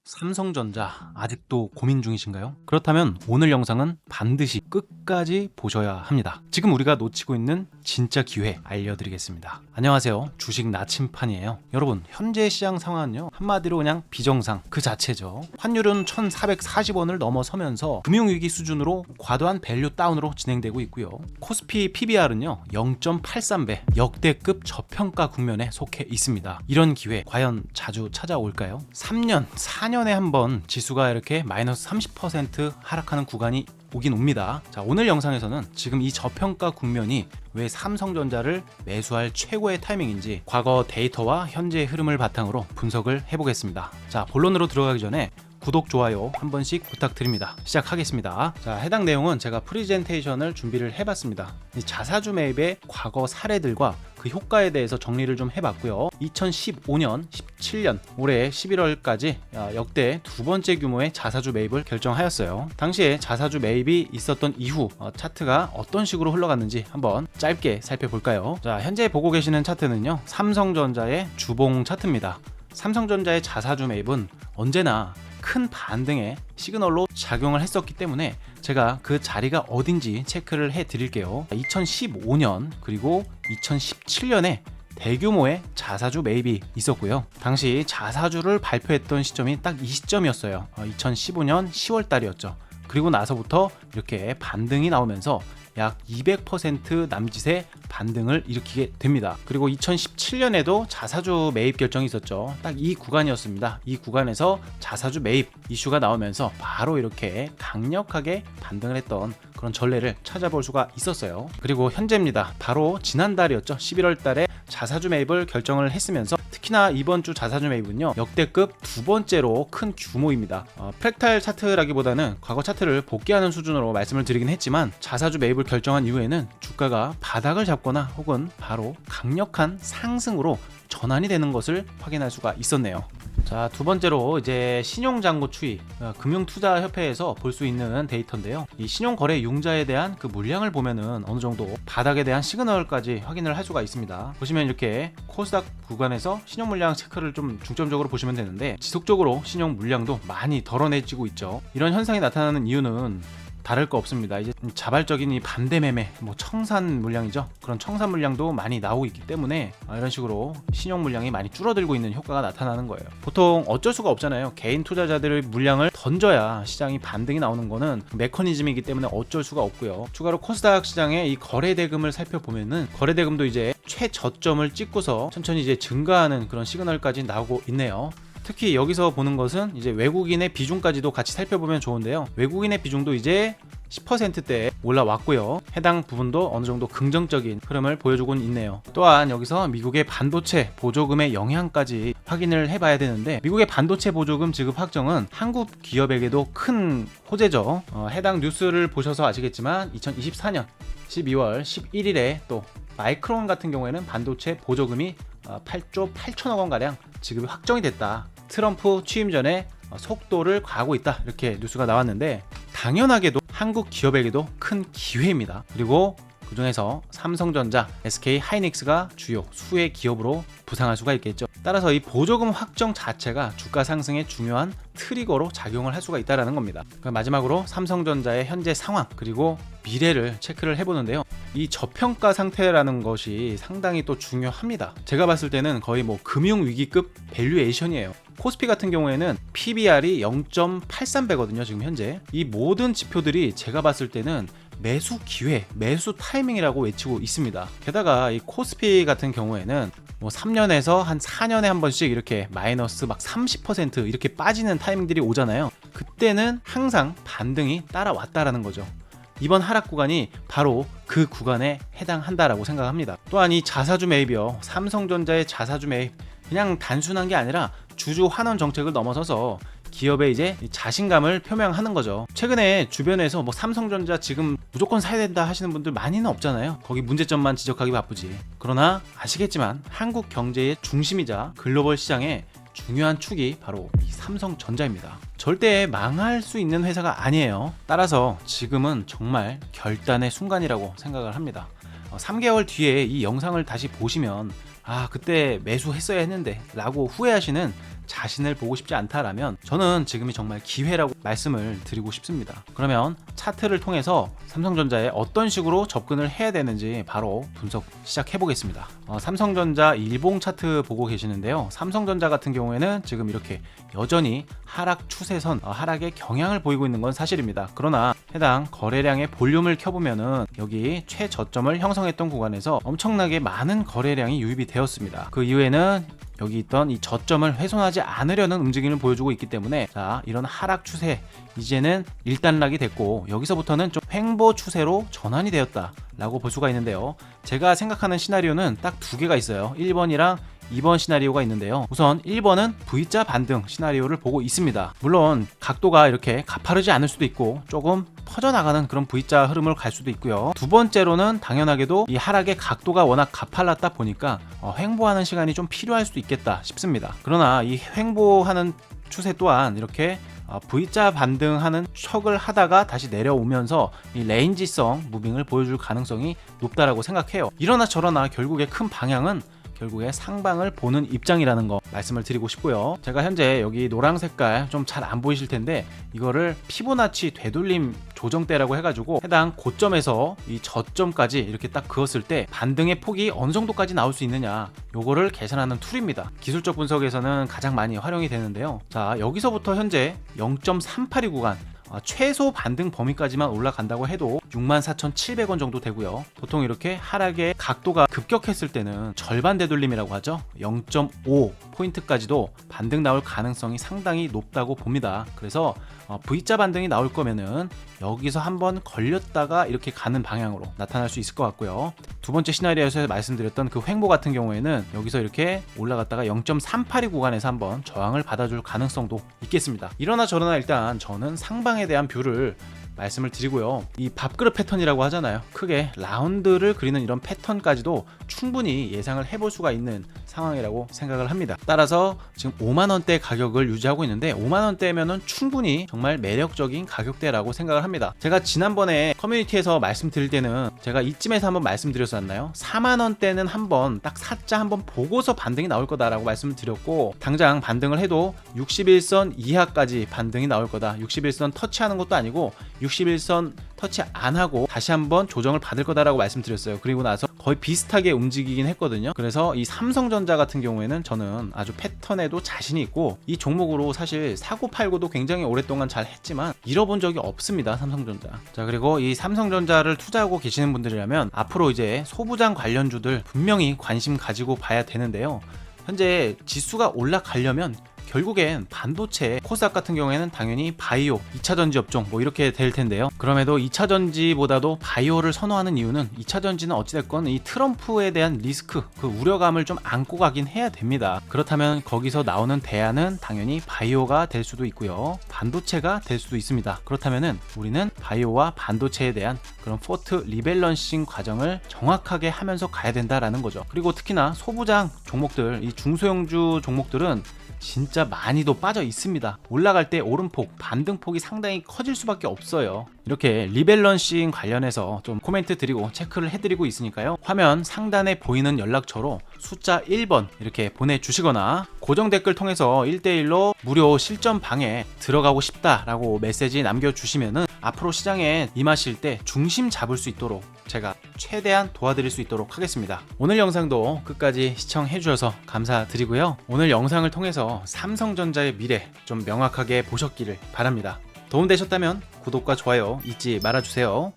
삼성전자 아직도 고민 중이신가요? 그렇다면 오늘 영상은 반드시 끝까지 보셔야 합니다. 지금 우리가 놓치고 있는 진짜 기회 알려드리겠습니다. 안녕하세요. 주식 나침판이에요. 여러분, 현재 시장 상황은요, 한마디로 그냥 비정상 그 자체죠. 환율은 1440원을 넘어서면서 금융위기 수준으로 과도한 밸류 다운으로 진행되고 있고요. 코스피 PBR은요 0.83배, 역대급 저평가 국면에 속해 있습니다. 이런 기회 과연 자주 찾아올까요? 3년, 4년에 한번 지수가 이렇게 마이너스 30% 하락하는 구간이 오긴 옵니다. 자, 오늘 영상에서는 지금 이 저평가 국면이 왜 삼성전자를 매수할 최고의 타이밍인지 과거 데이터와 현재의 흐름을 바탕으로 분석을 해보겠습니다. 자, 본론으로 들어가기 전에 구독, 좋아요 한 번씩 부탁드립니다. 시작하겠습니다. 자, 해당 내용은 제가 프리젠테이션을 준비를 해봤습니다. 이 자사주 매입의 과거 사례들과 그 효과에 대해서 정리를 좀 해봤고요. 2015년, 17년 올해 11월까지 역대 두 번째 규모의 자사주 매입을 결정하였어요. 당시에 자사주 매입이 있었던 이후 차트가 어떤 식으로 흘러갔는지 한번 짧게 살펴볼까요? 자, 현재 보고 계시는 차트는요, 삼성전자의 주봉 차트입니다. 삼성전자의 자사주 매입은 언제나 큰 반등의 시그널로 작용을 했었기 때문에 제가 그 자리가 어딘지 체크를 해 드릴게요. 2015년 그리고 2017년에 대규모의 자사주 매입이 있었고요. 당시 자사주를 발표했던 시점이 딱 이 시점이었어요. 2015년 10월 달이었죠. 그리고 나서부터 이렇게 반등이 나오면서 약 200% 남짓의 반등을 일으키게 됩니다. 그리고 2017년에도 자사주 매입 결정이 있었죠. 딱 이 구간이었습니다. 이 구간에서 자사주 매입 이슈가 나오면서 바로 이렇게 강력하게 반등을 했던 그런 전례를 찾아볼 수가 있었어요. 그리고 현재입니다. 바로 지난달이었죠. 11월 달에 자사주 매입을 결정을 했으면서 특히나 이번 주 자사주 매입은요, 역대급 두 번째로 큰 규모입니다. 프랙탈 차트라기보다는 과거 차트를 복귀하는 수준으로 말씀을 드리긴 했지만 자사주 매입을 결정한 이후에는 주가가 바닥을 잡거나 혹은 바로 강력한 상승으로 전환이 되는 것을 확인할 수가 있었네요. 자, 두 번째로 이제 신용잔고 추이, 금융투자협회에서 볼 수 있는 데이터인데요. 이 신용거래 융자에 대한 그 물량을 보면은 어느 정도 바닥에 대한 시그널까지 확인을 할 수가 있습니다. 보시면 이렇게 코스닥 구간에서 신용 물량 체크를 좀 중점적으로 보시면 되는데, 지속적으로 신용 물량도 많이 덜어내지고 있죠. 이런 현상이 나타나는 이유는 다를 거 없습니다. 이제 자발적인 이 반대 매매, 청산 물량이죠. 그런 청산 물량도 많이 나오고 있기 때문에 이런 식으로 신용 물량이 많이 줄어들고 있는 효과가 나타나는 거예요. 보통 어쩔 수가 없잖아요. 개인 투자자들의 물량을 던져야 시장이 반등이 나오는 거는 메커니즘이기 때문에 어쩔 수가 없고요. 추가로 코스닥 시장의 이 거래 대금을 살펴보면은 거래 대금도 이제 최저점을 찍고서 천천히 이제 증가하는 그런 시그널까지 나오고 있네요. 특히 여기서 보는 것은 이제 외국인의 비중까지도 같이 살펴보면 좋은데요. 외국인의 비중도 이제 10%대에 올라왔고요. 해당 부분도 어느 정도 긍정적인 흐름을 보여주곤 있네요. 또한 여기서 미국의 반도체 보조금의 영향까지 확인을 해봐야 되는데, 미국의 반도체 보조금 지급 확정은 한국 기업에게도 큰 호재죠. 해당 뉴스를 보셔서 아시겠지만 2024년 12월 11일에 또 마이크론 같은 경우에는 반도체 보조금이 8조 8천억 원가량 지급이 확정이 됐다. 트럼프 취임 전에 속도를 가하고 있다. 이렇게 뉴스가 나왔는데, 당연하게도 한국 기업에게도 큰 기회입니다. 그리고 그 중에서 삼성전자, SK 하이닉스가 주요 수혜 기업으로 부상할 수가 있겠죠. 따라서 이 보조금 확정 자체가 주가 상승의 중요한 트리거로 작용을 할 수가 있다는 겁니다. 마지막으로 삼성전자의 현재 상황 그리고 미래를 체크를 해보는데요. 이 저평가 상태라는 것이 상당히 또 중요합니다. 제가 봤을 때는 거의 금융위기급 밸류에이션이에요. 코스피 같은 경우에는 PBR이 0.83배거든요. 지금 현재 이 모든 지표들이 제가 봤을 때는 매수 기회, 매수 타이밍이라고 외치고 있습니다. 게다가 이 코스피 같은 경우에는 3년에서 한 4년에 한 번씩 이렇게 마이너스 30% 이렇게 빠지는 타이밍들이 오잖아요. 그때는 항상 반등이 따라왔다라는 거죠. 이번 하락 구간이 바로 그 구간에 해당한다라고 생각합니다. 또한 이 자사주 매입이요, 삼성전자의 자사주 매입 그냥 단순한 게 아니라 주주 환원 정책을 넘어서서 기업의 이제 자신감을 표명하는 거죠. 최근에 주변에서 삼성전자 지금 무조건 사야 된다 하시는 분들 많이는 없잖아요. 거기 문제점만 지적하기 바쁘지. 그러나 아시겠지만 한국 경제의 중심이자 글로벌 시장의 중요한 축이 바로 이 삼성전자입니다. 절대 망할 수 있는 회사가 아니에요. 따라서 지금은 정말 결단의 순간이라고 생각을 합니다. 3개월 뒤에 이 영상을 다시 보시면 그때 매수했어야 했는데 라고 후회하시는 자신을 보고 싶지 않다라면 저는 지금이 정말 기회라고 말씀을 드리고 싶습니다. 그러면 차트를 통해서 삼성전자에 어떤 식으로 접근을 해야 되는지 바로 분석 시작해 보겠습니다. 삼성전자 일봉 차트 보고 계시는데요. 삼성전자 같은 경우에는 지금 이렇게 여전히 하락 추세선, 하락의 경향을 보이고 있는 건 사실입니다. 그러나 해당 거래량의 볼륨을 켜보면은 여기 최저점을 형성했던 구간에서 엄청나게 많은 거래량이 유입이 되었습니다. 그 이후에는 여기 있던 이 저점을 훼손하지 않으려는 움직임을 보여주고 있기 때문에 자, 이런 하락 추세 이제는 일단락이 됐고 여기서부터는 좀 횡보 추세로 전환이 되었다 라고 볼 수가 있는데요. 제가 생각하는 시나리오는 딱 두 개가 있어요. 1번이랑 2번 시나리오가 있는데요. 우선 1번은 V자 반등 시나리오를 보고 있습니다. 물론 각도가 이렇게 가파르지 않을 수도 있고 조금 퍼져나가는 그런 V자 흐름을 갈 수도 있고요. 두 번째로는 당연하게도 이 하락의 각도가 워낙 가팔랐다 보니까 횡보하는 시간이 좀 필요할 수도 있겠다 싶습니다. 그러나 이 횡보하는 추세 또한 이렇게 V자 반등하는 척을 하다가 다시 내려오면서 이 레인지성 무빙을 보여줄 가능성이 높다라고 생각해요. 이러나 저러나 결국에 큰 방향은 결국에 상방을 보는 입장이라는 거 말씀을 드리고 싶고요. 제가 현재 여기 노랑 색깔 좀 잘 안 보이실 텐데 이거를 피보나치 되돌림 조정대라고 해가지고 해당 고점에서 이 저점까지 이렇게 딱 그었을 때 반등의 폭이 어느 정도까지 나올 수 있느냐 요거를 계산하는 툴입니다. 기술적 분석에서는 가장 많이 활용이 되는데요. 자, 여기서부터 현재 0.382 구간 최소 반등 범위까지만 올라간다고 해도 64,700원 정도 되고요. 보통 이렇게 하락의 각도가 급격했을 때는 절반 되돌림이라고 하죠. 0.5 포인트까지도 반등 나올 가능성이 상당히 높다고 봅니다. 그래서 V자 반등이 나올 거면은 여기서 한번 걸렸다가 이렇게 가는 방향으로 나타날 수 있을 것 같고요. 두 번째 시나리오에서 말씀드렸던 그 횡보 같은 경우에는 여기서 이렇게 올라갔다가 0.382 구간에서 한번 저항을 받아줄 가능성도 있겠습니다. 이러나 저러나 일단 저는 상방에 대한 뷰를 말씀을 드리고요. 이 밥그릇 패턴이라고 하잖아요. 크게 라운드를 그리는 이런 패턴까지도 충분히 예상을 해볼 수가 있는 상황이라고 생각을 합니다. 따라서 지금 5만원대 가격을 유지하고 있는데 5만원대면은 충분히 정말 매력적인 가격대라고 생각을 합니다. 제가 지난번에 커뮤니티에서 말씀드릴 때는 제가 이쯤에서 한번 말씀드렸었나요? 4만원대는 한번 딱 사자 한번 보고서 반등이 나올 거다라고 말씀을 드렸고 당장 반등을 해도 61선 이하까지 반등이 나올 거다. 61선 터치하는 것도 아니고 61선 터치 안 하고 다시 한번 조정을 받을 거다라고 말씀드렸어요. 그리고 나서 거의 비슷하게 움직이긴 했거든요. 그래서 이 삼성전자 같은 경우에는 저는 아주 패턴에도 자신이 있고 이 종목으로 사실 사고 팔고도 굉장히 오랫동안 잘 했지만 잃어본 적이 없습니다. 삼성전자. 자, 그리고 이 삼성전자를 투자하고 계시는 분들이라면 앞으로 이제 소부장 관련주들 분명히 관심 가지고 봐야 되는데요. 현재 지수가 올라가려면 결국엔 반도체, 코스닥 같은 경우에는 당연히 바이오, 2차전지 업종 뭐 이렇게 될 텐데요. 그럼에도 2차전지보다도 바이오를 선호하는 이유는 2차전지는 어찌됐건 이 트럼프에 대한 리스크, 그 우려감을 좀 안고 가긴 해야 됩니다. 그렇다면 거기서 나오는 대안은 당연히 바이오가 될 수도 있고요. 반도체가 될 수도 있습니다. 그렇다면은 우리는 바이오와 반도체에 대한 그런 포트 리밸런싱 과정을 정확하게 하면서 가야 된다라는 거죠. 그리고 특히나 소부장 종목들, 이 중소형주 종목들은 진짜 많이도 빠져 있습니다. 올라갈 때 오름폭, 반등폭이 상당히 커질 수밖에 없어요. 이렇게 리밸런싱 관련해서 좀 코멘트 드리고 체크를 해드리고 있으니까요. 화면 상단에 보이는 연락처로 숫자 1번 이렇게 보내주시거나 고정 댓글 통해서 1대1로 무료 실전 방에 들어가고 싶다라고 메시지 남겨주시면은 앞으로 시장에 임하실 때 중심 잡을 수 있도록 제가 최대한 도와드릴 수 있도록 하겠습니다. 오늘 영상도 끝까지 시청해 주셔서 감사드리고요. 오늘 영상을 통해서 삼성전자의 미래 좀 명확하게 보셨기를 바랍니다. 도움되셨다면 구독과 좋아요 잊지 말아주세요.